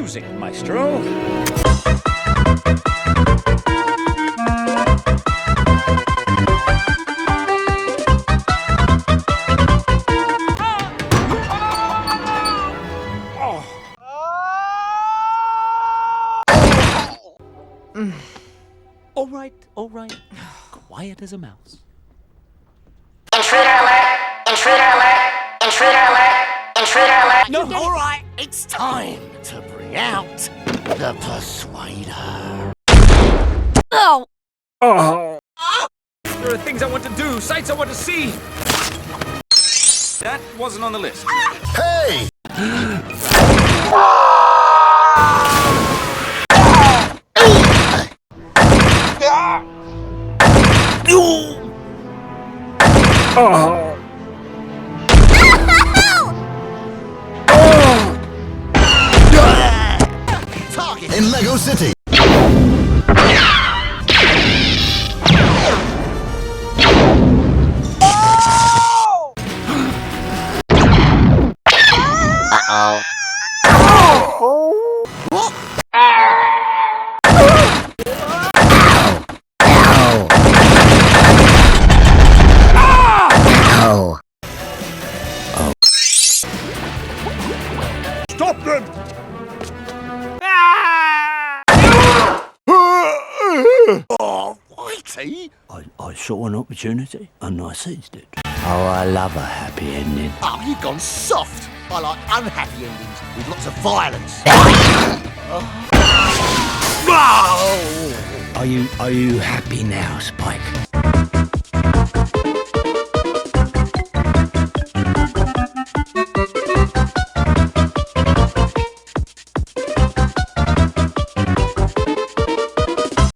Music, maestro. All right. Quiet as a mouse. Intruder alert! Intruder alert! Intruder alert! Intruder alert! No, all right, it's time to bring out the Persuader. Oh! There are things I want to do, sights I want to see. That wasn't on the list. Hey! Target in Lego City. Stop them! Oh, righty. I saw an opportunity and I seized it. Oh, I love a happy ending. Oh, you've gone soft. I like unhappy endings with lots of violence. Are you happy now, Spike?